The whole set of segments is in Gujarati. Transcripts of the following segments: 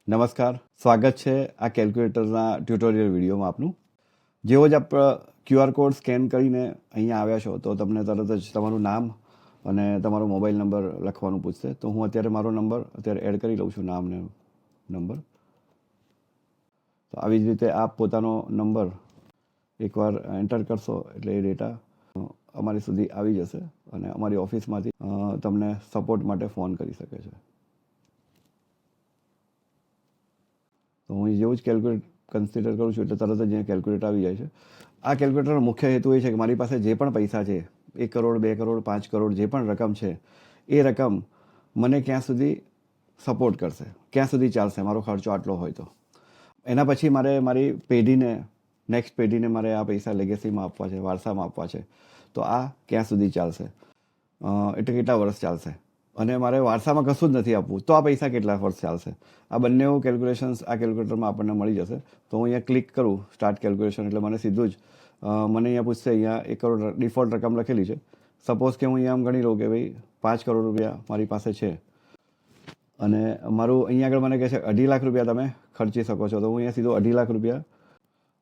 નમસ્કાર, સ્વાગત છે આ કેલ્ક્યુલેટરના ટ્યુટોરિયલ વિડીયોમાં આપનું. જેવો જ આપ QR કોડ સ્કેન કરીને અહીંયા આવ્યા છો તો તમને તરત જ તમારું નામ અને તમારો મોબાઈલ નંબર લખવાનું પૂછશે. તો હું અત્યારે મારો નંબર એડ કરી લઉં છું, નામ ને નંબર. તો આવી જ રીતે આપ પોતાનો નંબર એકવાર એન્ટર કરશો એટલે એ ડેટા અમારી સુધી આવી જશે અને અમારી ઓફિસમાંથી તમને સપોર્ટ માટે ફોન કરી શકે છે. તો હું જેવું જ કેલ્ક્યુલેટ કન્સિડર કરું છું એટલે તરત જ અહીંયા કેલ્ક્યુલેટ આવી જાય છે. આ કેલ્ક્યુલેટરનો મુખ્ય હેતુ એ છે કે મારી પાસે જે પણ પૈસા છે, 1 કરોડ 2 કરોડ 5 કરોડ જે પણ રકમ છે, એ રકમ મને ક્યાં સુધી સપોર્ટ કરશે, ક્યાં સુધી ચાલશે, મારો ખર્ચો આટલો હોય તો એના પછી મારે મારી પેઢીને, નેક્સ્ટ પેઢીને મારે આ પૈસા લેગેસીમાં આપવા છે, વારસામાં આપવા છે, તો આ ક્યાં સુધી ચાલશે, એટલે કેટલા વર્ષ ચાલશે, અને મારે વારસામાં કશું જ નથી આપવું તો આ પૈસા કેટલા વર્ષ ચાલશે. આ બંને કેલ્ક્યુલેશન્સ આ કેલ્ક્યુલેટરમાં આપણને મળી જશે. તો હું અહીંયા ક્લિક કરું સ્ટાર્ટ કેલ્ક્યુલેશન એટલે મને સીધું જ મને અહીંયા પૂછશે, અહીંયા 1 કરોડ ડિફોલ્ટ રકમ લખેલી છે. સપોઝ કે હું અહીંયા આમ ગણી લઉં કે ભાઈ 5 કરોડ રૂપિયા મારી પાસે છે અને મારું અહીંયા આગળ મને કહે છે 2.5 લાખ રૂપિયા તમે ખર્ચી શકો છો. તો હું અહીંયા સીધો 2.5 લાખ રૂપિયા,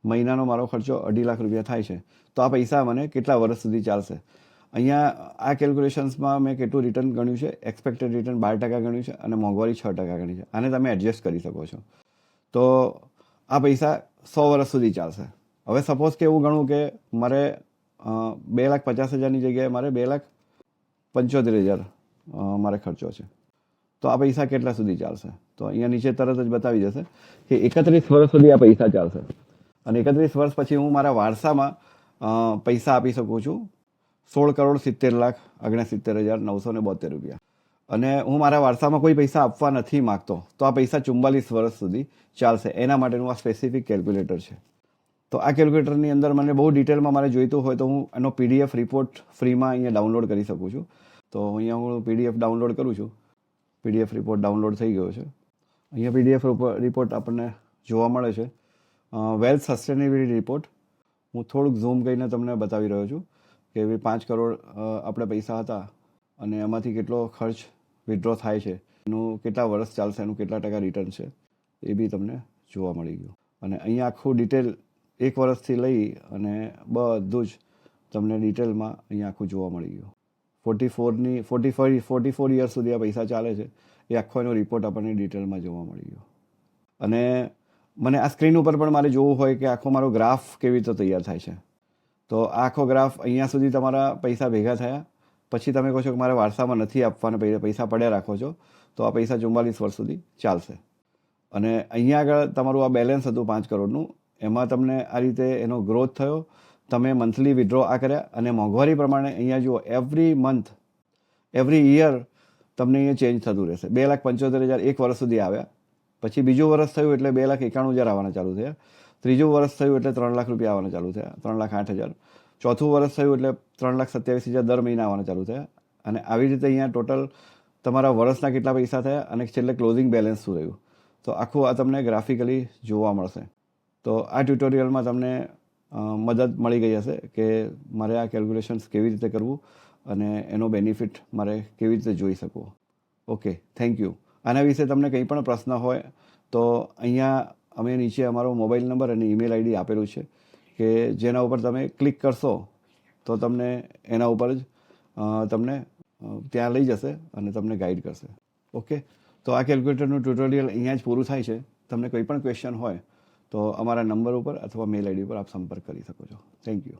મહિનાનો મારો ખર્ચો 2.5 લાખ રૂપિયા થાય છે. તો આ પૈસા મને કેટલા વર્ષ સુધી ચાલશે. અહીંયા આ કેલ્ક્યુલેશન્સમાં મેં કેટલું રિટર્ન ગણ્યું છે, એક્સપેક્ટેડ રિટર્ન 12% ગણ્યું છે અને મોંઘવારી 6% ગણી છે. આને તમે એડજસ્ટ કરી શકો છો. તો આ પૈસા 100 વર્ષ સુધી ચાલશે. હવે સપોઝ કે એવું ગણું કે મારે 2,50,000ની જગ્યાએ મારે 2,75,000 મારે ખર્ચો છે, તો આ પૈસા કેટલા સુધી ચાલશે. તો અહીંયા નીચે તરત જ બતાવી જશે કે 31 વર્ષ સુધી આ પૈસા ચાલશે અને 31 વર્ષ પછી હું મારા વારસામાં પૈસા આપી શકું છું 16,70,69,972 રૂપિયા. અને હું મારા વારસામાં કોઈ પૈસા આપવા નથી માગતો તો આ પૈસા 44 વર્ષ સુધી ચાલશે. એના માટેનું આ સ્પેસિફિક કેલ્ક્યુલેટર છે. તો આ કેલ્ક્યુલેટરની અંદર મને બહુ ડિટેલમાં મારે જોઈતું હોય તો હું એનો PDF રિપોર્ટ ફ્રીમાં અહીંયા ડાઉનલોડ કરી શકું છું. તો અહીંયા હું PDF ડાઉનલોડ કરું છું. PDF રિપોર્ટ ડાઉનલોડ થઈ ગયો છે. અહીંયા PDF રિપોર્ટ આપણને જોવા મળે છે, વેલ્થ સસ્ટેનેબિલિટી રિપોર્ટ. હું થોડુંક ઝૂમ કરીને તમને બતાવી રહ્યો છું કે ભાઈ 5 કરોડ આપણે પૈસા હતા અને એમાંથી કેટલો ખર્ચ વિથડ્રો થાય છે, એનું કેટલા વર્ષ ચાલશે, એનું કેટલા ટકા રિટર્ન છે, એ બી તમને જોવા મળી ગયું. અને અહીંયા આખું ડિટેલ 1 વર્ષથી લઈ અને બધું જ તમને ડિટેલમાં અહીંયા આખું જોવા મળી ગયું. 44 યર્સ સુધી આ પૈસા ચાલે છે એ આખો એનો રિપોર્ટ આપણને ડિટેલમાં જોવા મળી ગયો. અને મને આ સ્ક્રીન ઉપર પણ મારે જોવું હોય કે આખો મારો ગ્રાફ કેવી રીતે તૈયાર થાય છે. તો આ આખો ગ્રાફ અહીંયા સુધી તમારા પૈસા ભેગા થયા પછી તમે કહો છો કે મારે વારસામાં નથી આપવાના, પૈસા પડ્યા રાખો છો, તો આ પૈસા 44 વર્ષ સુધી ચાલશે. અને અહીંયા આગળ તમારું આ બેલેન્સ હતું 5 કરોડનું, એમાં તમને આ રીતે એનો ગ્રોથ થયો. તમે મંથલી વિથડ્રો આ કર્યા અને મોંઘવારી પ્રમાણે અહીંયા જુઓ એવરી મંથ, એવરી યર તમને અહીંયા ચેન્જ થતું રહેશે. 2,75,000 1 વર્ષ સુધી આવ્યા, પછી બીજું વર્ષ થયું એટલે 2,91,000 આવવાના ચાલુ થયા, ત્રીજું વર્ષ થયું એટલે 3 લાખ રૂપિયા આવવાના ચાલુ થયા, 3,08,000, ચોથું વર્ષ થયું એટલે 3,27,000 દર મહિના આવવાના ચાલુ થયા. અને આવી રીતે અહીંયા ટોટલ તમારા વર્ષના કેટલા પૈસા થયા અને છેલ્લે ક્લોઝિંગ બેલેન્સ શું રહ્યું, તો આખું આ તમને ગ્રાફિકલી જોવા મળશે. તો આ ટ્યુટોરિયલમાં તમને મદદ મળી ગઈ હશે કે મારે આ કેલ્ક્યુલેશન્સ કેવી રીતે કરવું અને એનો બેનિફિટ મારે કેવી રીતે જોઈ શકવો. Okay, thank you. આના વિશે તમને કંઈ પણ પ્રશ્ન હોય તો અહીંયા અમે નીચે અમારો મોબાઈલ નંબર અને ઈમેલ ID આપેલું છે કે જેના ઉપર તમે ક્લિક કરશો તો તમને એના ઉપર જ તમને ત્યાં લઈ જશે અને તમને ગાઈડ કરશે. ઓકે, તો આ કેલ્ક્યુલેટરનું ટ્યુટોરિયલ અહીંયા જ પૂરું થાય છે. તમને કોઈ પણ ક્વેશ્ચન હોય તો અમારા નંબર ઉપર અથવા મેલ ID ઉપર આપ સંપર્ક કરી શકો છો. Thank you.